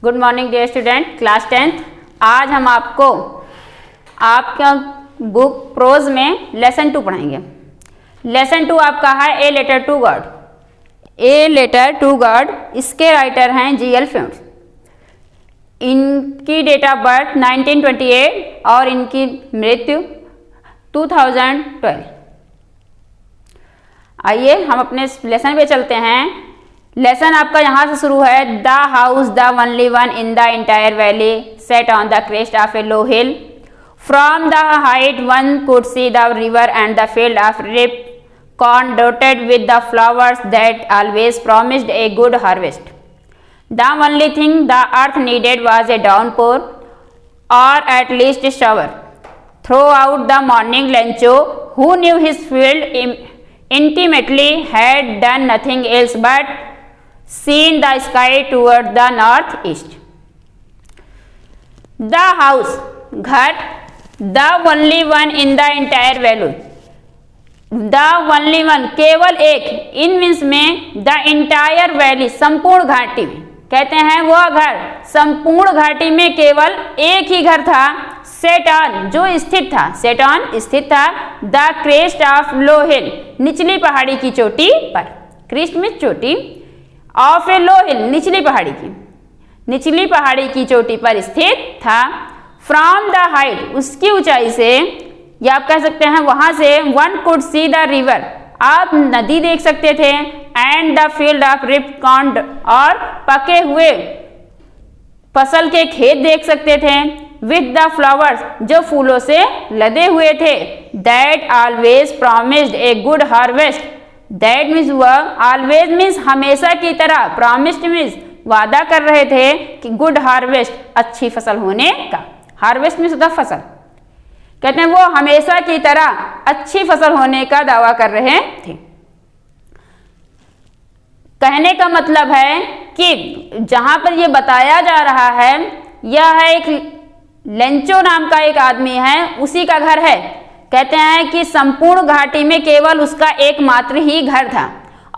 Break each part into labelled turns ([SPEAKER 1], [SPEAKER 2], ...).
[SPEAKER 1] Good morning dear student, class 10th। आज हम आपको आपका बुक प्रोज में लेसन 2 पढ़ाएंगे। लेसन 2 आपका है a letter to God. A letter to God, इसके राइटर हैं जी.एल. फ्यून्स। इनकी डेट ऑफ बर्थ 1928 और इनकी मृत्यु 2012। आइए हम अपने लेसन पे चलते हैं। लेसन आपका यहाँ से शुरू है। The house the only one in the entire valley sat on the crest of a low hill from the height one could see the river and the field of ripe corn dotted with the flowers that always promised a good harvest. The only thing the earth needed was a downpour or at least a shower throughout the morning Lencho who knew his field intimately had done nothing else but seen the sky toward the northeast. The house, घर, the only one in the entire valley. The only one, केवल एक, in means में the entire valley, संपूर्ण घाटी में, कहते हैं वह घर, संपूर्ण घाटी में केवल एक ही घर था। सेट ऑन, जो स्थित था, सेट ऑन स्थित था, द क्रेस्ट ऑफ लो हिल, निचली पहाड़ी की चोटी पर। क्रेस्ट में चोटी, ऑफ ए लो हिल, निचली पहाड़ी की, निचली पहाड़ी की चोटी पर स्थित था। फ्रॉम द हाइट, उसकी ऊंचाई से, या आप कह सकते हैं वहां से, one could see the river, आप नदी देख सकते थे, and the field of ripe corn, और पके हुए फसल के खेत देख सकते थे, विथ द फ्लावर्स, जो फूलों से लदे हुए थे, that always promised a good harvest. That means वह, ऑलवेज मीन्स हमेशा की तरह, प्रॉमिस्ड मीन्स वादा कर रहे थे कि गुड हार्वेस्ट, अच्छी फसल होने का। हार्वेस्ट मीन्स होता फसल, कहते हैं वो हमेशा की तरह अच्छी फसल होने का दावा कर रहे थे। कहने का मतलब है कि जहां पर यह बताया जा रहा है, यह है एक लेंचो नाम का एक आदमी है, उसी का घर है। कहते हैं कि संपूर्ण घाटी में केवल उसका एकमात्र ही घर था,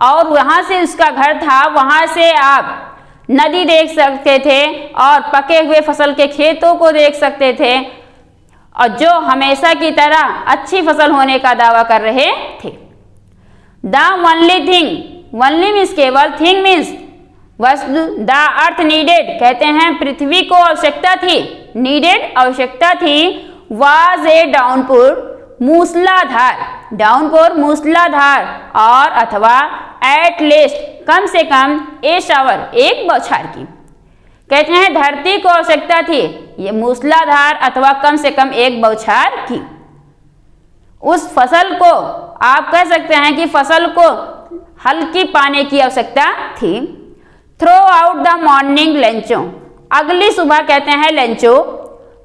[SPEAKER 1] और वहां से उसका घर था, वहां से आप नदी देख सकते थे और पके हुए फसल के खेतों को देख सकते थे, और जो हमेशा की तरह अच्छी फसल होने का दावा कर रहे थे। The only thing, only means केवल, थिंग मीन्स वस्तु, द अर्थ नीडेड, कहते हैं पृथ्वी को आवश्यकता थी, नीडेड आवश्यकता थी, वाज ए डाउनपुर, मूसलाधार, डाउनपुर मूसलाधार, और अथवा एट लीस्ट, कम से कम, ए शावर, एक बौछार की। कहते हैं धरती को आवश्यकता थी ये मूसलाधार अथवा कम से कम एक बौछार की। उस फसल को, आप कह सकते हैं कि फसल को हल्की पाने की आवश्यकता थी। Throughout the morning Lencho, अगली सुबह, कहते हैं Lencho,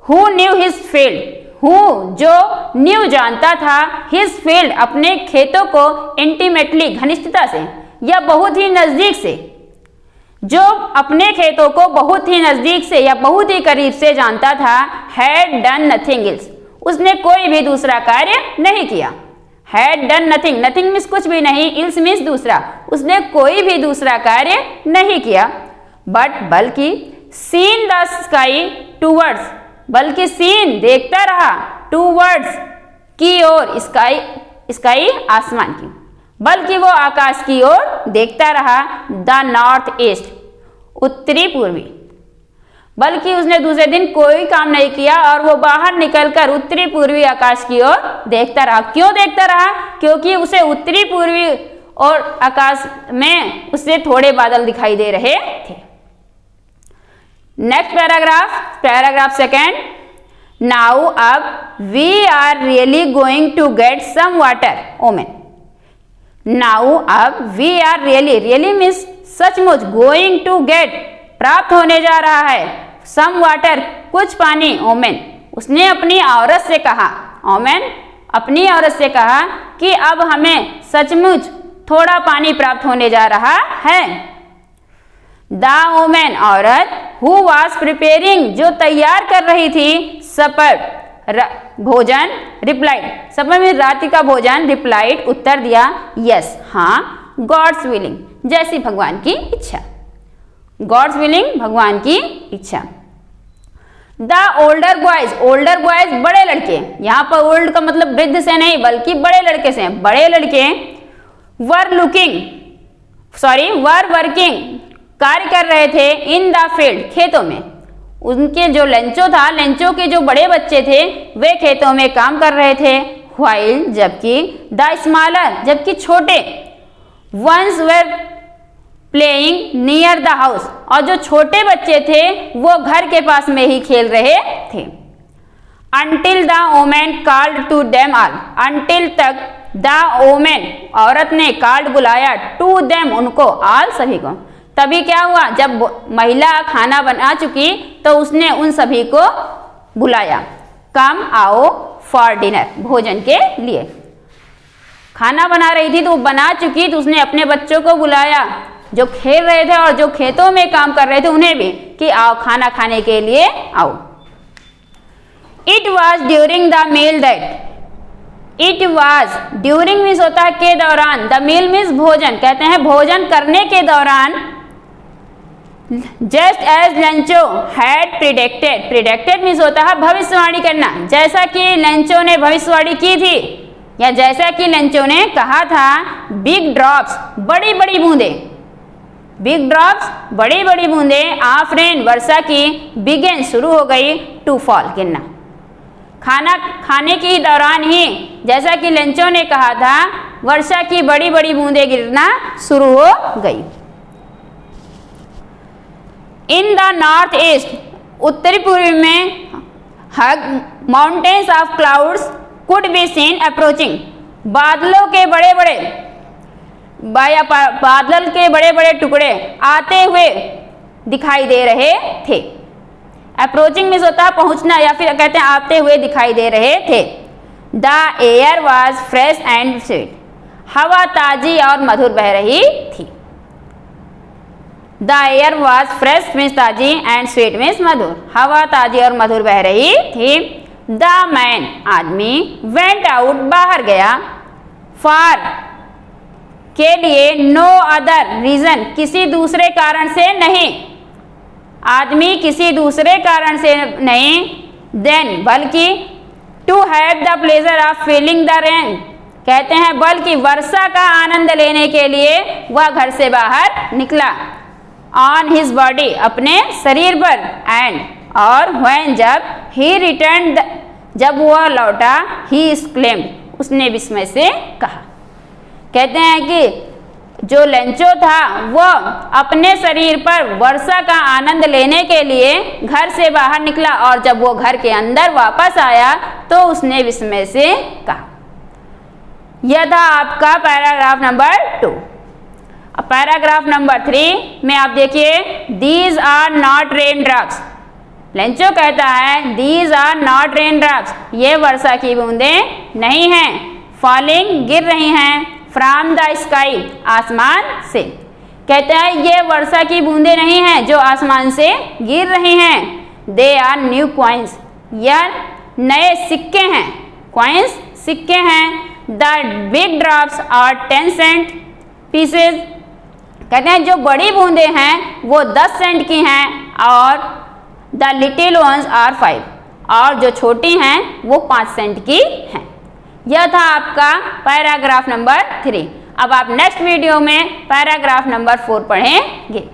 [SPEAKER 1] who knew his field, who, जो, न्यू जानता था, हिज फील्ड, अपने खेतों को, इंटीमेटली, घनिष्ठता से, या बहुत ही नजदीक से, जो अपने खेतों को बहुत ही नजदीक से या बहुत ही करीब से जानता था, हैड डन नथिंग एल्स, उसने कोई भी दूसरा कार्य नहीं किया। Had done nothing, nothing means कुछ भी नहीं, इल्स मीन्स दूसरा, उसने कोई भी दूसरा कार्य नहीं किया। बट, बल्कि, सीन द स्काई टूवर्ड्स, बल्कि सीन, देखता रहा, टूवर्ड्स, की ओर, स्काई, स्काई आसमान की, बल्कि वो आकाश की ओर देखता रहा, द नॉर्थ ईस्ट, उत्तरी पूर्वी। बल्कि उसने दूसरे दिन कोई काम नहीं किया और वो बाहर निकलकर उत्तरी पूर्वी आकाश की ओर देखता रहा। क्यों देखता रहा? क्योंकि उसे उत्तरी पूर्वी और आकाश में उससे थोड़े बादल दिखाई दे रहे थे। Next paragraph, paragraph 2। नाउ अब we are really going to get some water woman. Now अब we are really, really means सचमुच, गोइंग टू गेट, प्राप्त होने जा रहा है, सम वाटर, कुछ पानी, ओमेन, उसने अपनी औरत से कहा, ओमेन अपनी औरत से कहा कि अब हमें सचमुच थोड़ा पानी प्राप्त होने जा रहा है। द ओमेन, औरत, हु वाज प्रिपेयरिंग, जो तैयार कर रही थी, सपर, भोजन, रिप्लाइड, सपर में रात्रि का भोजन, रिप्लाइड, उत्तर दिया, यस, हाँ, गॉड्स विलिंग, जैसी भगवान की इच्छा। गॉड्स विलिंग, भगवान की इच्छा। द ओल्डर बॉयज बड़े लड़के, यहाँ पर ओल्ड का मतलब वृद्ध से नहीं बल्कि बड़े लड़के से, बड़े लड़के वर वर्किंग कार्य कर रहे थे इन द फील्ड, खेतों में। उनके जो लेंचो था, लेंचो के जो बड़े बच्चे थे वे खेतों में काम कर रहे थे। व्हाइल जबकि द स्मॉलर जबकि छोटे ones were playing near the house, और जो छोटे बच्चे थे वो घर के पास में ही खेल रहे थे। Until the woman called to them all, until तक द ओमेन औरत ने कॉल्ड बुलाया, टू देम उनको, ऑल सभी को। तभी क्या हुआ, जब महिला खाना बना चुकी तो उसने उन सभी को बुलाया, कम आओ फॉर डिनर, भोजन के लिए। खाना बना रही थी तो वो बना चुकी तो उसने अपने बच्चों को बुलाया जो खेल रहे थे और जो खेतों में काम कर रहे थे उन्हें भी, कि आओ खाना खाने के लिए आओ। It was during the meal that, it was during means होता है के दौरान, द मील मीन्स भोजन, कहते हैं भोजन करने के दौरान। Just as Lencho had predicted, predicted means होता है भविष्यवाणी करना, जैसा कि लेंचो ने भविष्यवाणी की थी या जैसा कि लेंचो ने कहा था। बिग ड्रॉप्स बड़ी बड़ी बूंदे, बिग ड्रॉप्स बड़ी बड़ी बूंदे ऑफ रेन वर्षा की, बिगेन शुरू हो गई, टू फॉल गिरना। खाना खाने के दौरान ही जैसा कि लेंचो ने कहा था वर्षा की बड़ी बड़ी बूंदें गिरना शुरू हो गई। इन द नॉर्थ ईस्ट, उत्तरी पूर्व में mountains of clouds could be seen approaching, बादलों के बड़े बड़े बादल के बड़े बड़े टुकड़े आते हुए दिखाई दे रहे थे। अप्रोचिंग मीन्स होता है पहुंचना या फिर कहते हैं आते हुए दिखाई दे रहे थे। The air was fresh and sweet, हवा ताजी और मधुर बह रही थी। The air was fresh means ताजी एंड स्वीट मीन्स मधुर, हवा ताजी और मधुर बह रही थी। द मैन आदमी वेंट आउट बाहर गया, फॉर के लिए, नो अदर रीजन किसी दूसरे कारण से नहीं, आदमी किसी दूसरे कारण से नहीं, देन बल्कि to have the pleasure of feeling the rain, कहते हैं बल्कि वर्षा का आनंद लेने के लिए वह घर से बाहर निकला। ऑन हिज बॉडी अपने शरीर पर, एंड और व्हेन जब ही रिटर्न जब वह लौटा, ही एक्सक्लेम्ड उसने विस्मय से कहा। कहते हैं कि जो लेंचो था वह अपने शरीर पर वर्षा का आनंद लेने के लिए घर से बाहर निकला और जब वो घर के अंदर वापस आया तो उसने विस्मय से कहा। यह था आपका पैराग्राफ नंबर 2। अब पैराग्राफ नंबर 3 में आप देखिए, these are not rain drops, Lencho कहता है these are not rain drops, ये वर्षा की बूंदें नहीं हैं, फॉलिंग गिर रही हैं, फ्रॉम द स्काई आसमान से, कहते हैं ये वर्षा की बूंदें नहीं हैं जो आसमान से गिर रही हैं। दे आर न्यू कॉइन्स, यह नए सिक्के हैं, कॉइन्स सिक्के हैं। The big drops are 10 cent pieces, कहते हैं जो बड़ी बूंदें हैं वो 10 सेंट की हैं और द लिटिल वंस आर 5, और जो छोटी हैं वो 5 सेंट की हैं। यह था आपका पैराग्राफ नंबर 3। अब आप नेक्स्ट वीडियो में पैराग्राफ नंबर 4 पढ़ेंगे।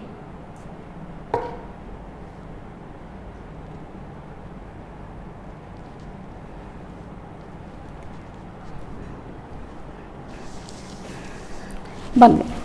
[SPEAKER 1] बंद।